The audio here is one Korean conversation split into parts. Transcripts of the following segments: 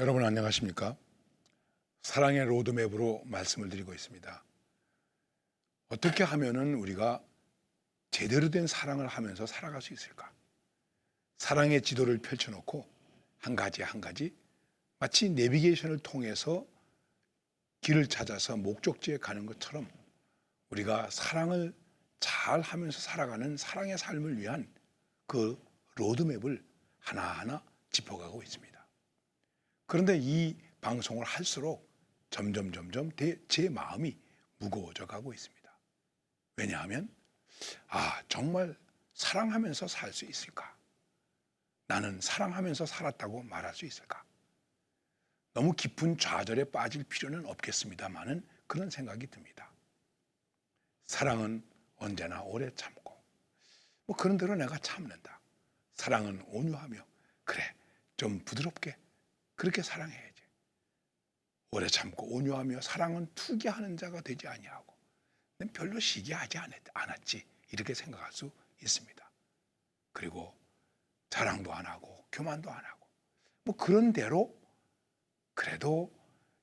여러분 안녕하십니까? 사랑의 로드맵으로 말씀을 드리고 있습니다. 어떻게 하면은 우리가 제대로 된 사랑을 하면서 살아갈 수 있을까? 사랑의 지도를 펼쳐놓고 한 가지 한 가지 마치 내비게이션을 통해서 길을 찾아서 목적지에 가는 것처럼 우리가 사랑을 잘 하면서 살아가는 사랑의 삶을 위한 그 로드맵을 하나하나 짚어가고 있습니다. 그런데 이 방송을 할수록 점점 제 마음이 무거워져 가고 있습니다. 왜냐하면 정말 사랑하면서 살 수 있을까? 나는 사랑하면서 살았다고 말할 수 있을까? 너무 깊은 좌절에 빠질 필요는 없겠습니다마는 그런 생각이 듭니다. 사랑은 언제나 오래 참고 그런 대로 내가 참는다. 사랑은 온유하며 그래 좀 부드럽게 그렇게 사랑해야지. 오래 참고 온유하며 사랑은 투기하는 자가 되지 아니하고 별로 시기하지 않았지 이렇게 생각할 수 있습니다. 그리고 자랑도 안 하고 교만도 안 하고 그런 대로 그래도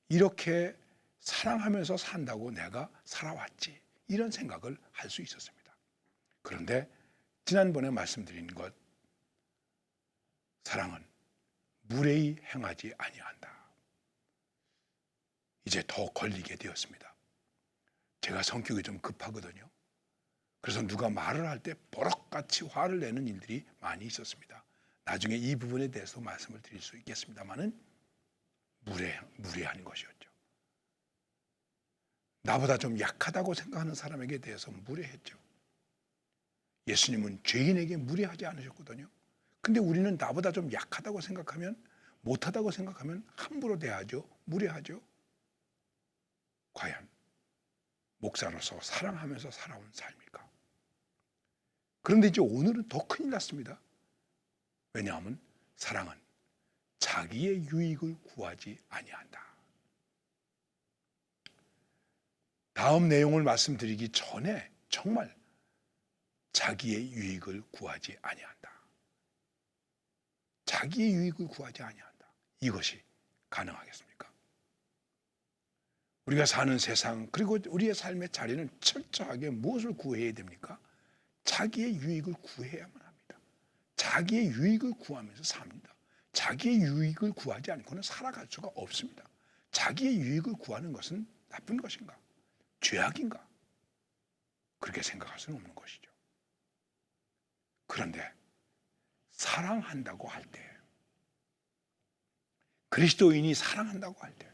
이렇게 사랑하면서 산다고 내가 살아왔지 이런 생각을 할 수 있었습니다. 그런데 지난번에 말씀드린 것 사랑은 무례히 행하지 아니한다. 이제 더 걸리게 되었습니다. 제가 성격이 좀 급하거든요. 그래서 누가 말을 할 때 버럭같이 화를 내는 일들이 많이 있었습니다. 나중에 이 부분에 대해서 말씀을 드릴 수 있겠습니다만은 무례한 것이었죠. 나보다 좀 약하다고 생각하는 사람에게 대해서 무례했죠. 예수님은 죄인에게 무례하지 않으셨거든요. 근데 우리는 나보다 좀 약하다고 생각하면 못하다고 생각하면 함부로 대하죠. 무례하죠. 과연 목사로서 사랑하면서 살아온 삶일까? 그런데 이제 오늘은 더 큰일 났습니다. 왜냐하면 사랑은 자기의 유익을 구하지 아니한다. 다음 내용을 말씀드리기 전에 정말 자기의 유익을 구하지 아니한다. 자기의 유익을 구하지 아니한다. 이것이 가능하겠습니까? 우리가 사는 세상 그리고 우리의 삶의 자리는 철저하게 무엇을 구해야 됩니까? 자기의 유익을 구해야만 합니다. 자기의 유익을 구하면서 삽니다. 자기의 유익을 구하지 않고는 살아갈 수가 없습니다. 자기의 유익을 구하는 것은 나쁜 것인가? 죄악인가? 그렇게 생각할 수는 없는 것이죠. 그런데 사랑한다고 할 때, 그리스도인이 사랑한다고 할 때,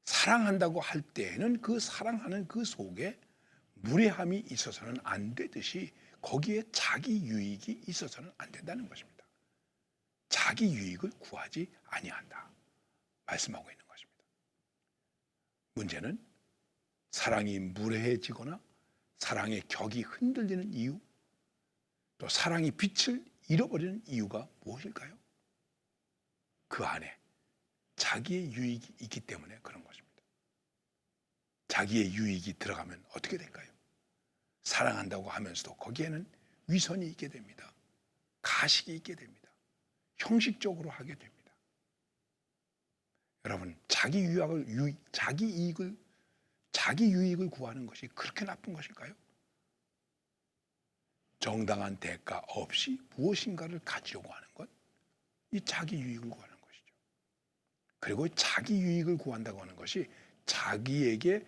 사랑한다고 할 때에는 그 사랑하는 그 속에 무례함이 있어서는 안 되듯이 거기에 자기 유익이 있어서는 안 된다는 것입니다. 자기 유익을 구하지 아니한다 말씀하고 있는 것입니다. 문제는 사랑이 무례해지거나 사랑의 격이 흔들리는 이유, 또 사랑이 빛을 잃어버리는 이유가 무엇일까요? 그 안에 자기의 유익이 있기 때문에 그런 것입니다. 자기의 유익이 들어가면 어떻게 될까요? 사랑한다고 하면서도 거기에는 위선이 있게 됩니다. 가식이 있게 됩니다. 형식적으로 하게 됩니다. 여러분, 자기 유익을 구하는 것이 그렇게 나쁜 것일까요? 정당한 대가 없이 무엇인가를 가지려고 하는 것, 이 자기 유익을 구하는 것이죠. 그리고 자기 유익을 구한다고 하는 것이 자기에게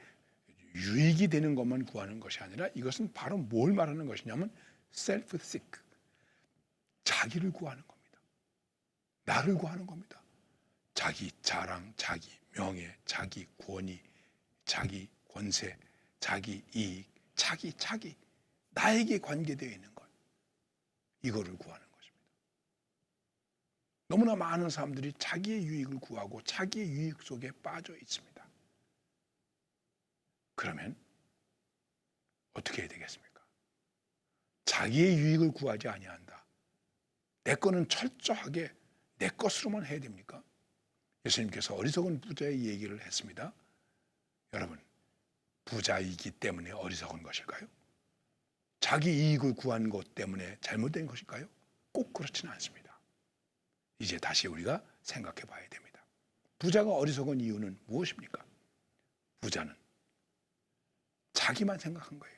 유익이 되는 것만 구하는 것이 아니라 이것은 바로 뭘 말하는 것이냐면 self-seek, 자기를 구하는 겁니다. 나를 구하는 겁니다. 자기 자랑, 자기 명예, 자기 권위, 자기 권세, 자기 이익, 자기 나에게 관계되어 있는 것, 이거를 구하는 것입니다. 너무나 많은 사람들이 자기의 유익을 구하고 자기의 유익 속에 빠져 있습니다. 그러면 어떻게 해야 되겠습니까? 자기의 유익을 구하지 아니한다. 내 거는 철저하게 내 것으로만 해야 됩니까? 예수님께서 어리석은 부자의 얘기를 했습니다. 여러분, 부자이기 때문에 어리석은 것일까요? 자기 이익을 구한 것 때문에 잘못된 것일까요? 꼭 그렇지는 않습니다. 이제 다시 우리가 생각해 봐야 됩니다. 부자가 어리석은 이유는 무엇입니까? 부자는 자기만 생각한 거예요.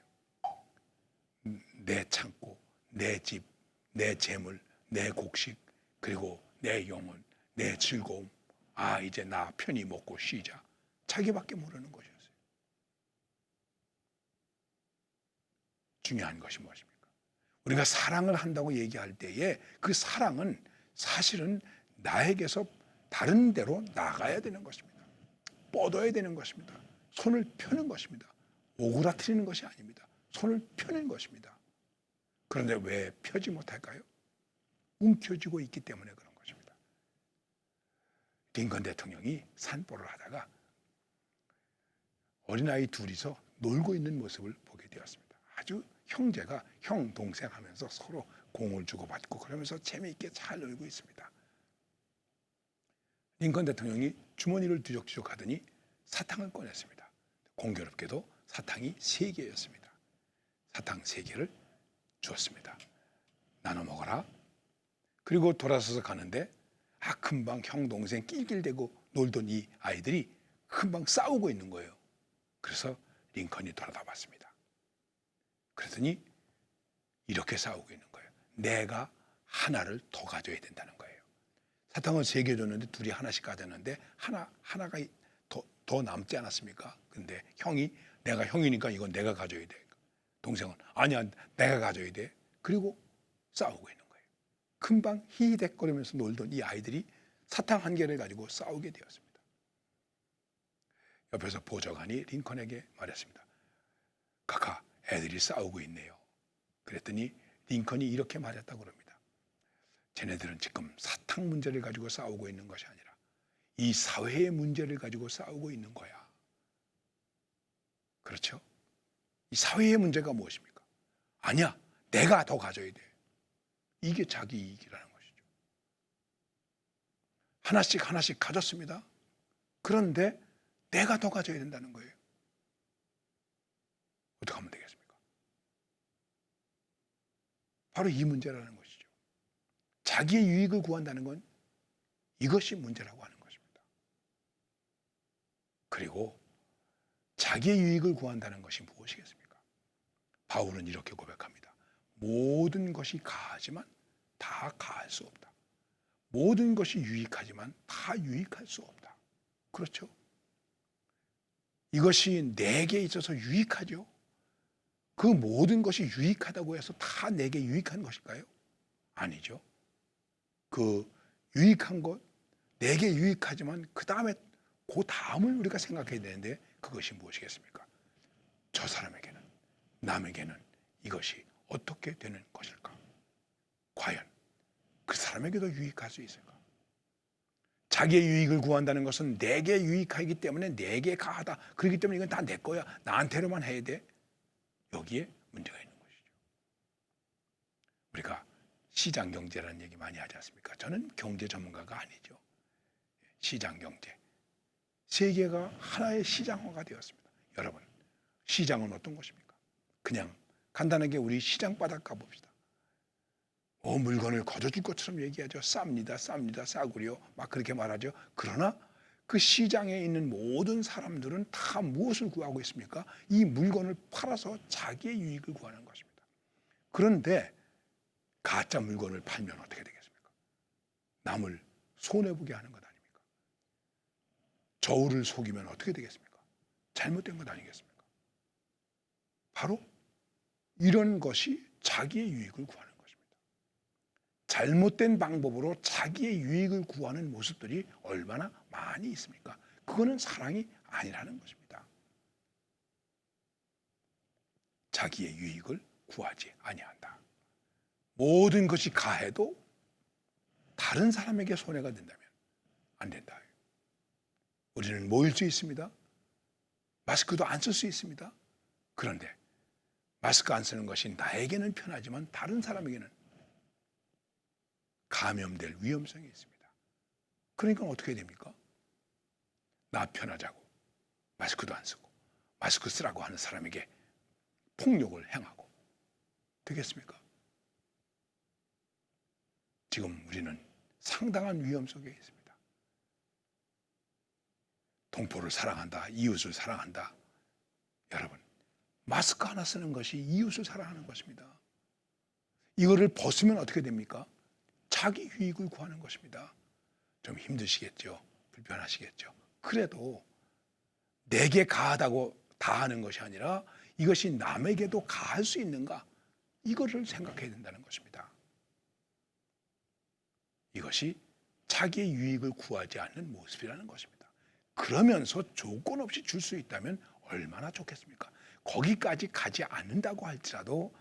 내 창고, 내 집, 내 재물, 내 곡식, 그리고 내 영혼, 내 즐거움. 아, 이제 나 편히 먹고 쉬자. 자기밖에 모르는 것이었어요. 중요한 것이 무엇입니까? 우리가 사랑을 한다고 얘기할 때에 그 사랑은 사실은 나에게서 다른 데로 나가야 되는 것입니다. 뻗어야 되는 것입니다. 손을 펴는 것입니다. 오그라뜨리는 것이 아닙니다. 손을 펴는 것입니다. 그런데 왜 펴지 못할까요? 움켜쥐고 있기 때문에 그런 것입니다. 링컨 대통령이 산보를 하다가 어린아이 둘이서 놀고 있는 모습을 보게 되었습니다. 아주 형제가 형, 동생 하면서 서로 공을 주고받고 그러면서 재미있게 잘 놀고 있습니다. 링컨 대통령이 주머니를 뒤적뒤적 하더니 사탕을 꺼냈습니다. 공교롭게도 사탕이 3개였습니다. 사탕 3개를 주었습니다. 나눠 먹어라. 그리고 돌아서서 가는데 금방 형, 동생 낄낄대고 놀던 이 아이들이 금방 싸우고 있는 거예요. 그래서 링컨이 돌아다 봤습니다. 그랬더니 이렇게 싸우고 있는 거예요. 내가 하나를 더 가져야 된다는 거예요. 사탕을 3개 줬는데 둘이 하나씩 가졌는데 하나가 더 남지 않았습니까? 근데 형이 내가 형이니까 이건 내가 가져야 돼. 동생은 아니야 내가 가져야 돼. 그리고 싸우고 있는 거예요. 금방 히히댔거리면서 놀던 이 아이들이 사탕 1개를 가지고 싸우게 되었습니다. 옆에서 보좌관이 링컨에게 말했습니다. 카카, 애들이 싸우고 있네요. 그랬더니 링컨이 이렇게 말했다고 그럽니다. 쟤네들은 지금 사탕 문제를 가지고 싸우고 있는 것이 아니라 이 사회의 문제를 가지고 싸우고 있는 거야. 그렇죠? 이 사회의 문제가 무엇입니까? 아니야, 내가 더 가져야 돼. 이게 자기 이익이라는 것이죠. 하나씩 가졌습니다. 그런데 내가 더 가져야 된다는 거예요. 어떻게 하면 되겠습니까? 바로 이 문제라는 것이죠. 자기의 유익을 구한다는 건 이것이 문제라고 하는 것입니다. 그리고 자기의 유익을 구한다는 것이 무엇이겠습니까? 바울은 이렇게 고백합니다. 모든 것이 가하지만 다 가할 수 없다. 모든 것이 유익하지만 다 유익할 수 없다. 그렇죠? 이것이 내게 있어서 유익하죠. 그 모든 것이 유익하다고 해서 다 내게 유익한 것일까요? 아니죠. 그 유익한 것, 내게 유익하지만 그 다음을 우리가 생각해야 되는데 그것이 무엇이겠습니까? 저 사람에게는, 남에게는 이것이 어떻게 되는 것일까? 과연 그 사람에게도 유익할 수 있을까? 자기의 유익을 구한다는 것은 내게 유익하기 때문에 내게 가하다. 그렇기 때문에 이건 다 내 거야. 나한테로만 해야 돼. 여기에 문제가 있는 것이죠. 우리가 시장 경제라는 얘기 많이 하지 않습니까? 저는 경제 전문가가 아니죠. 시장 경제. 세계가 하나의 시장화가 되었습니다. 여러분, 시장은 어떤 것입니까? 그냥 간단하게 우리 시장 바닥 가봅시다. 물건을 거저줄 것처럼 얘기하죠. 쌉니다, 싸구려. 막 그렇게 말하죠. 그러나 그 시장에 있는 모든 사람들은 다 무엇을 구하고 있습니까? 이 물건을 팔아서 자기의 유익을 구하는 것입니다. 그런데 가짜 물건을 팔면 어떻게 되겠습니까? 남을 손해보게 하는 것 아닙니까? 저울을 속이면 어떻게 되겠습니까? 잘못된 것 아니겠습니까? 바로 이런 것이 자기의 유익을 구하는 것입니다. 잘못된 방법으로 자기의 유익을 구하는 모습들이 얼마나 많이 있습니까? 그거는 사랑이 아니라는 것입니다. 자기의 유익을 구하지 아니한다. 모든 것이 가해도 다른 사람에게 손해가 된다면 안 된다. 우리는 모일 수 있습니다. 마스크도 안 쓸 수 있습니다. 그런데 마스크 안 쓰는 것이 나에게는 편하지만 다른 사람에게는 감염될 위험성이 있습니다. 그러니까 어떻게 됩니까? 나 편하자고 마스크도 안 쓰고 마스크 쓰라고 하는 사람에게 폭력을 행하고 되겠습니까? 지금 우리는 상당한 위험 속에 있습니다. 동포를 사랑한다, 이웃을 사랑한다. 여러분, 마스크 하나 쓰는 것이 이웃을 사랑하는 것입니다. 이거를 벗으면 어떻게 됩니까? 자기 유익을 구하는 것입니다. 좀 힘드시겠죠? 불편하시겠죠? 그래도 내게 가하다고 다하는 것이 아니라 이것이 남에게도 가할 수 있는가? 이거를 생각해야 된다는 것입니다. 이것이 자기의 유익을 구하지 않는 모습이라는 것입니다. 그러면서 조건 없이 줄 수 있다면 얼마나 좋겠습니까? 거기까지 가지 않는다고 할지라도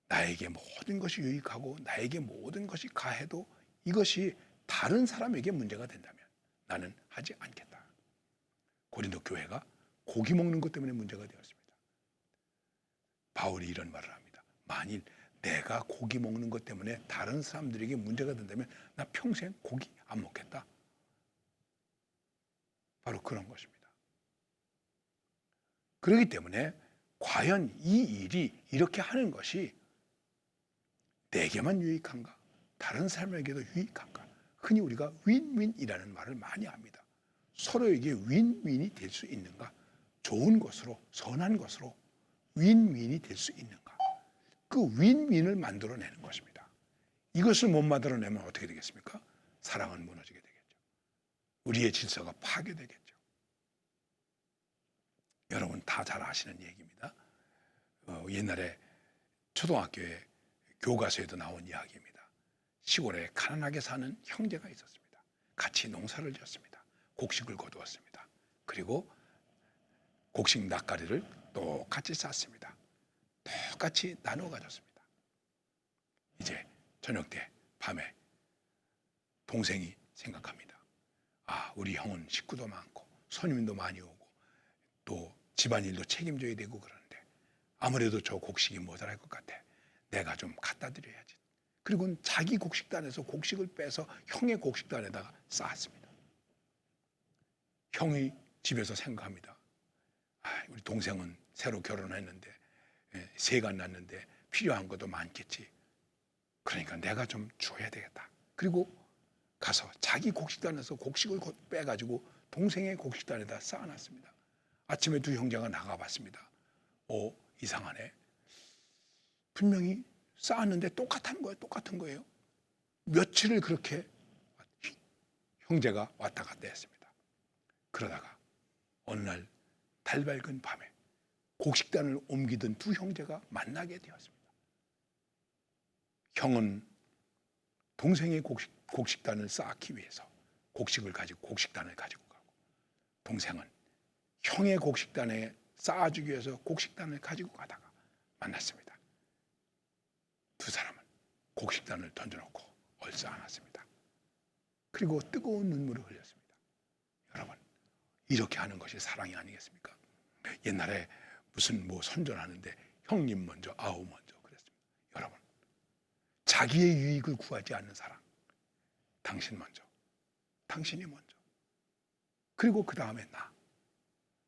나에게 모든 것이 유익하고 나에게 모든 것이 가해도 이것이 다른 사람에게 문제가 된다면 나는 하지 않겠다. 고린도 교회가 고기 먹는 것 때문에 문제가 되었습니다. 바울이 이런 말을 합니다. 만일 내가 고기 먹는 것 때문에 다른 사람들에게 문제가 된다면 나 평생 고기 안 먹겠다. 바로 그런 것입니다. 그렇기 때문에 과연 이 일이 이렇게 하는 것이 내게만 유익한가? 다른 사람에게도 유익한가? 흔히 우리가 윈윈이라는 말을 많이 합니다. 서로에게 윈윈이 될 수 있는가? 좋은 것으로, 선한 것으로 윈윈이 될 수 있는가? 그 윈윈을 만들어내는 것입니다. 이것을 못 만들어내면 어떻게 되겠습니까? 사랑은 무너지게 되겠죠. 우리의 질서가 파괴되겠죠. 여러분 다 잘 아시는 얘기입니다. 옛날에 초등학교에 교과서에도 나온 이야기입니다. 시골에 가난하게 사는 형제가 있었습니다. 같이 농사를 지었습니다. 곡식을 거두었습니다. 그리고 곡식 낫가리를 똑같이 쌌습니다. 똑같이 나누어 가졌습니다. 이제 저녁 때 밤에 동생이 생각합니다. 아, 우리 형은 식구도 많고 손님도 많이 오고 또 집안일도 책임져야 되고 그러는데 아무래도 저 곡식이 모자랄 것 같아. 내가 좀 갖다 드려야지. 그리고 자기 곡식단에서 곡식을 빼서 형의 곡식단에다가 쌓았습니다. 형이 집에서 생각합니다. 아, 우리 동생은 새로 결혼했는데 새가 났는데 필요한 것도 많겠지. 그러니까 내가 좀 줘야 되겠다. 그리고 가서 자기 곡식단에서 곡식을 빼가지고 동생의 곡식단에다 쌓아놨습니다. 아침에 두 형제가 나가봤습니다. 이상하네. 분명히 쌓았는데 똑같은 거예요. 며칠을 그렇게 형제가 왔다 갔다 했습니다. 그러다가 어느 날 달 밝은 밤에 곡식단을 옮기던 두 형제가 만나게 되었습니다. 형은 동생의 곡식단을 쌓기 위해서 곡식단을 가지고 가고 동생은 형의 곡식단에 쌓아주기 위해서 곡식단을 가지고 가다가 만났습니다. 두 사람은 곡식단을 던져놓고 얼싸안았습니다. 그리고 뜨거운 눈물을 흘렸습니다. 여러분, 이렇게 하는 것이 사랑이 아니겠습니까? 옛날에 무슨 선전하는데 형님 먼저 아우 먼저 그랬습니다. 여러분, 자기의 유익을 구하지 않는 사랑, 당신 먼저, 당신이 먼저, 그리고 그 다음에 나.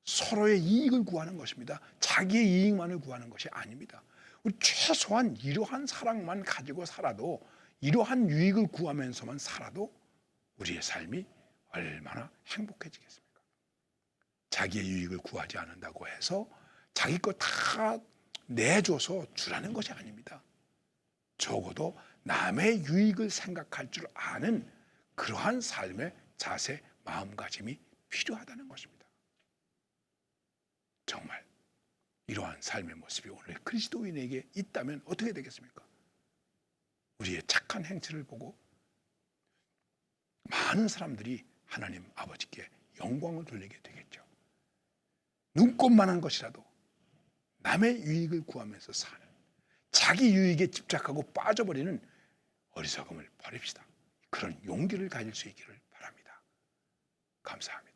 서로의 이익을 구하는 것입니다. 자기의 이익만을 구하는 것이 아닙니다. 우리 최소한 이러한 사랑만 가지고 살아도, 이러한 유익을 구하면서만 살아도 우리의 삶이 얼마나 행복해지겠습니까? 자기의 유익을 구하지 않는다고 해서 자기 것 다 내줘서 주라는 것이 아닙니다. 적어도 남의 유익을 생각할 줄 아는 그러한 삶의 자세, 마음가짐이 필요하다는 것입니다. 정말 이러한 삶의 모습이 오늘 그리스도인에게 있다면 어떻게 되겠습니까? 우리의 착한 행실을 보고 많은 사람들이 하나님 아버지께 영광을 돌리게 되겠죠. 눈꼽만한 것이라도 남의 유익을 구하면서 사는, 자기 유익에 집착하고 빠져버리는 어리석음을 버립시다. 그런 용기를 가질 수 있기를 바랍니다. 감사합니다.